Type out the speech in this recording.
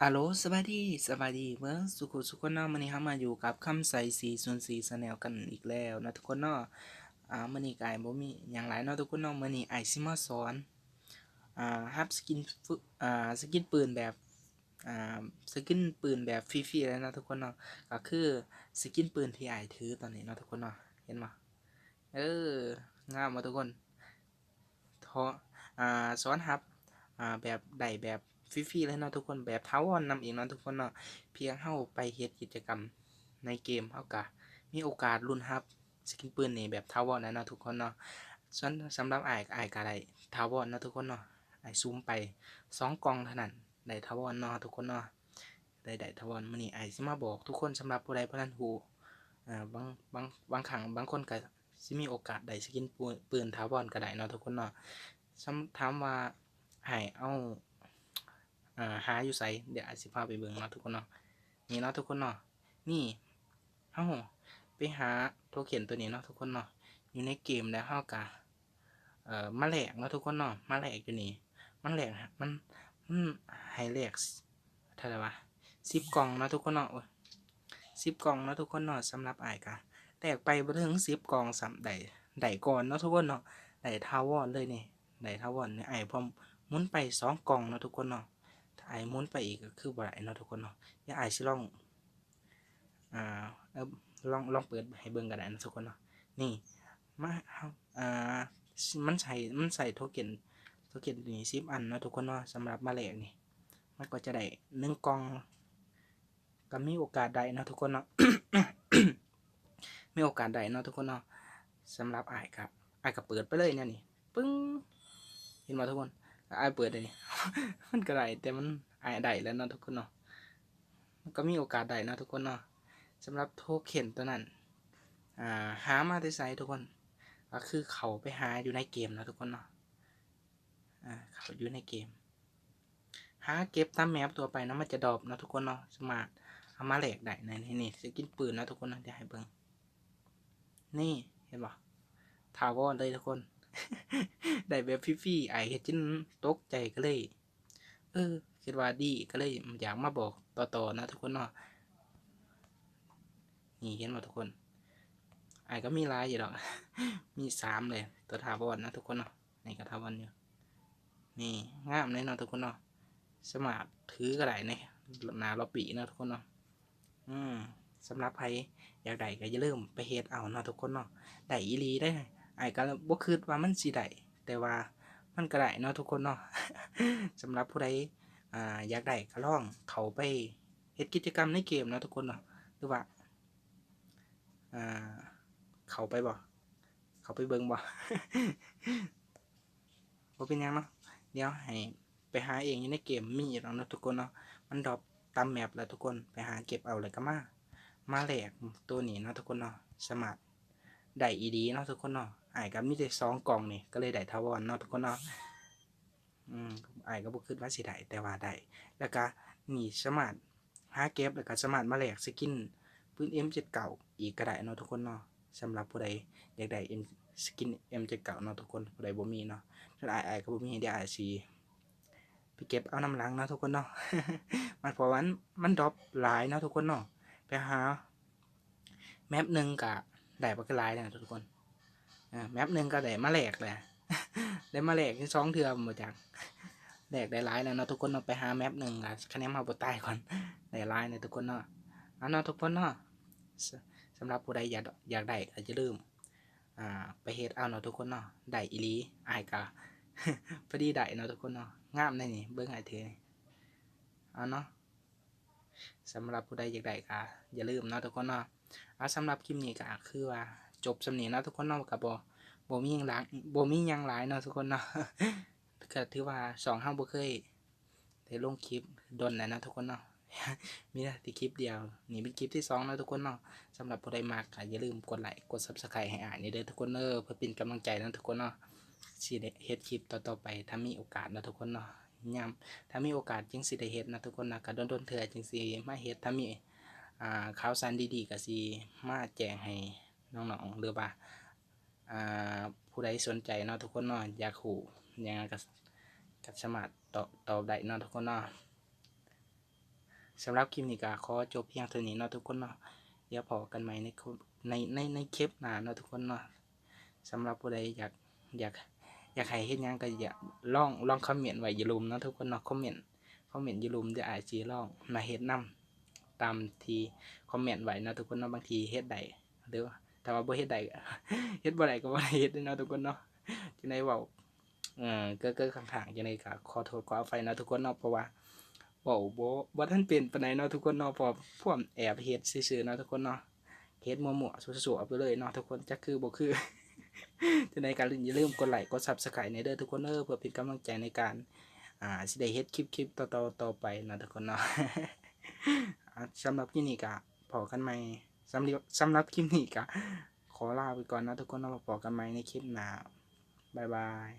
อัลโหลสวัสดีเมื่อสุขคนเนาะมื้อนี้เรามาอยู่กับคำใส404 Channel กันอีกแล้วนะทุกคนเนาะมื้อนี้ก็อ้ายบ่มีหยังหลายเนาะทุกคนเนาะมื้อนี้อ้ายสิมาสอนฮับสกินปืนแบบอ่าสกินปืนแบบฟรีๆเลยนะทุกคนเนาะก็คือสกินปืนที่อ้ายถือตอนนี้เนาะทุกคนเนาะเห็นบ่เอองามบ่ทุกคนทอสอนฮับแบบได้แบบฟรีๆเลยเนาะทุกคนแบบถาวรนำอีกเนาะทุกคนเนาะเพียงเราไปเฮ็ดกิจกรรมในเกมเราก็มีโอกาสลุ้นรับสกินปืนนี่แบบถาวรแล้วเนาะทุกคนเนาะส่วนสำหรับอ้ายก็ได้ถาวรเนาะทุกคนเนาะอ้ายซูมไป2กล่องเท่านั้นได้ถาวรเนาะทุกคนเนาะได้ถาวรมื้อนี้อ้ายสิมาบอกทุกคนสำหรับผู้ใดบ่ทันรู้บางครั้งบางคนก็สิมีโอกาสได้สกินปืนถาวรก็ได้เนาะทุกคนเนาะถามว่าให้เอาหาอยู่ไสเดี๋ยวอาจสิพาไปเบิ่งเนาะทุกคนเนาะนี่เนาะทุกคนเนาะนี่เฮาไปหาโทเค็นตัวนี้เนาะทุกคนเนาะอยู่ในเกมแล้วเฮาก็มาแลกเนาะทุกคนเนาะมาแลกอยู่นี่มันแลกมันให้แลกเท่าไหร่วะ10กล่องเนาะทุกคนเนาะโอ้ย10กล่องเนาะทุกคนเนาะสำหรับอ้ายก็แลกไปบ่ถึง10กล่องซ้ำได้ก่อนเนาะทุกคนเนาะได้ถาวรเลยนี่ได้ถาวรนี่อ้ายพร้อมหมุนไป2กล่องเนาะทุกคนเนาะ ถ้าอ้ายหมุนไปอีกก็คือบ่ได้เนาะทุกคนเนาะเดี๋ยวอ้ายสิลองอ่าเอ่อลองเปิดให้เบิ่งก็ได้นะทุกคนเนาะนี่มาเฮาอ่ามันใส่โทเค็นนี่10อันเนาะทุกคนเนาะสำหรับมาแลกนี่มันก็จะได้1กล่องก็มีโอกาสได้เนาะทุกคนเนาะ มีโอกาสได้เนาะทุกคนเนาะสำหรับอ้ายก็เปิดไปเลยเนี่ยนี่ปึ้งเห็นบ่ทุกคนอ้ายเปิดเลยนี่ มันก็ได้แต่มันอ้ายได้แล้วเนาะทุกคนเนาะ ก็มีโอกาสได้นะทุกคนเนาะสำหรับโทเค็นตัวนั้นหามาได้ไสทุกคนก็คือเขาไปหาอยู่ในเกมนะทุกคนเนาะเขาอยู่ในเกมหาเก็บตามแมปตัวไปนะมันจะดรอปนะทุกคนเนาะสามารถเอามาแลกได้ในนี่สกินปืนนะทุกคนนะเดี๋ยวให้เบิ่งนี่เห็นบ่ถาวรเลยทุกคน ได้แบบฟรีๆไอ้เฮ็ดจนตกใจก็เลยคิดว่าดีก็เลยอยากมาบอกต่อๆนะทุกคนเนาะนี่เห็นบ่ทุกคน ไอ้ก็มีลายอยู่ดอก มี3เลยตัวถาวรนะทุกคนเนาะนี่ก็ถาวรอยู่นี่งามเลยเนาะทุกคนเนาะสามารถถือก็ได้ในหน้าล็อบบี้เนาะทุกคนเนาะอืมสำหรับใครอยากได้ก็อย่าลืมไปเฮ็ดเอาเนาะทุกคนเนาะได้อีหลีได้ไอ้ก็บ่คิดว่ามันสิได้แต่ว่ามันก็ได้เนาะทุกคนเนาะ สำหรับผู้ใดอยากได้ก็ลองเข้าไปเฮ็ดกิจกรรมในเกมเนาะทุกคนเนาะหรือว่าอ่าเข้าไปบ่ เขาไปเบิ่งบ่ บ่เป็นหยังเนาะเดี๋ยวให้ไปหาเองอยู่ในเกมมีอยู่แล้วเนาะทุกคนเนาะมันดรอปตามแมปแล้วทุกคนไปหาเก็บเอาแล้วก็มาแลกตัวนี้เนาะทุกคนเนาะสามารถได้อีดีเนาะทุกคนเนาะอ้ายก็มีแต่2กล่องนี่ก็เลยได้ถาวรเนาะทุกคนเนาะอืมอ้ายก็บ่คิดว่าสิได้แต่ว่าได้แล้วก็นี่สามารถหาเก็บแล้วก็สามารถมาแลกสกินปืน M79 อีกก็ได้เนาะทุกคนเนาะสำหรับผู้ใดอยากได้ สกิน M79 เนาะทุกคนผู้ใดบ่มีเนาะถ้าอ้ายก็บ่มีเดี๋ยวอ้ายสิไปเก็บเอาน้ำหลังเนาะทุกคนเนาะ มันเพราะว่ามันดรอปหลายเนาะทุกคนเนาะไปหาแมปหนึ่งก็ได้บักหลายเลยนะทุกคนแมปหนึ่งก็ได้มาแลกเลย ได้มาแลกที่2เทื่อบ่จักแลกได้หลายแล้วเนาะทุกคนเนาะไปหาแมปหนึ่งก็คะแนนเฮาบ่ตายก่อนได้หลายเนาะทุกคนเนาะเนาะทุกคนเนาะสสำหรับผู้ใดอยากได้ก็อย่าลืมไปเฮ็ดเอาเนาะทุกคนเนาะได้อีหลีอ้ายก็ พอดีได้เนาะทุกคนเนาะงามแน่นี่เบิ่งอ้ายถือนี่เอาเนาะสำหรับผู้ใดอยากได้ก็อย่าลืมเนาะทุกคนเนาะสำหรับคลิปนี้ก็คือว่าจบส่ำนี้เนาะทุกคนเนาะก็บ่มีหยังหลายบ่มีหยังหลายเนาะทุกคนเนาะ ก็ถือว่าช่องเราบ่เคยได้ลงคลิปดนแล้วเนาะทุกคนเนาะ มีแต่คลิปเดียวนี่เป็นคลิปที่2เนาะทุกคนเนาะสำหรับผู้ใดมักก็อย่าลืมกดไลค์กด Subscribe ให้อ้ายนี่เด้อทุกคนเด้อเพื่อเป็นกำลังใจเนาะทุกคนเนาะสิได้เฮ็ดคลิปต่อๆไปถ้ามีโอกาสเนาะทุกคนเนาะยามถ้ามีโอกาสจึงสิได้เฮ็ดนะทุกคนนะก็โดนๆเทื่อจึงสิมาเฮ็ดถ้ามีข่าวสารดีๆก็สิมาแจ้งให้น้องๆหรือว่าอ่ผู้ใดสนใจเนาะทุกคนเนาะอยากรู้หยังก็สามารถตอบได้เนาะทุกคนเนาะ สำหรับคลิปนี้ก็ขอจบเพียงเท่านี้เนาะทุกคนเนาะเดี๋ยวพอกันใหม่ในคลิปหน้าเนาะทุกคนเนาะสำหรับผู้ใดอยากอยากให้เฮ็ดหยังก็อย่าลองคอมเมนต์ไว้อย่าลืมเนาะทุกคนเนาะคอมเมนต์อย่าลืมเดี๋ยวอาจสิลองมาเฮ็ดนำตามที่คอมเมนต์ไว้เนาะทุกคนเนาะบางทีเฮ็ดได้หรือถ้าว่าบ่เฮ็ดได้ก็ เฮ็ดบ่ได้ก็บ่ได้เฮ็ดเนาะทุกคนเนาะจังได๋เว้าเก้อๆข้างๆจังได๋ก็ขอโทษขออภัยเนาะทุกคนเนาะเพราะว่าเว้าบ่ทันเป็นปานใดเนาะทุกคนเนาะเพราะพวกแอบเฮ็ดซื่อๆเนาะทุกคนเนาะเฮ็ดมั่วๆซั่วๆไปเลยเนาะทุกคนจักคือบ่คือ จังได๋ก็อย่าลืมกดไลค์กด Subscribe ให้เด้อทุกคนเด้อเพื่อเป็นกำลังใจในการสิได้เฮ็ดคลิปต่อไปเนาะทุกคนเนาะ สำหรับคลิปนี้ก็พอกันใหม่สำหรับคลิปนี้ก็ขอลาไปก่อนนะทุกคนเนาะพบกันใหม่ในคลิปหน้าบ๊ายบาย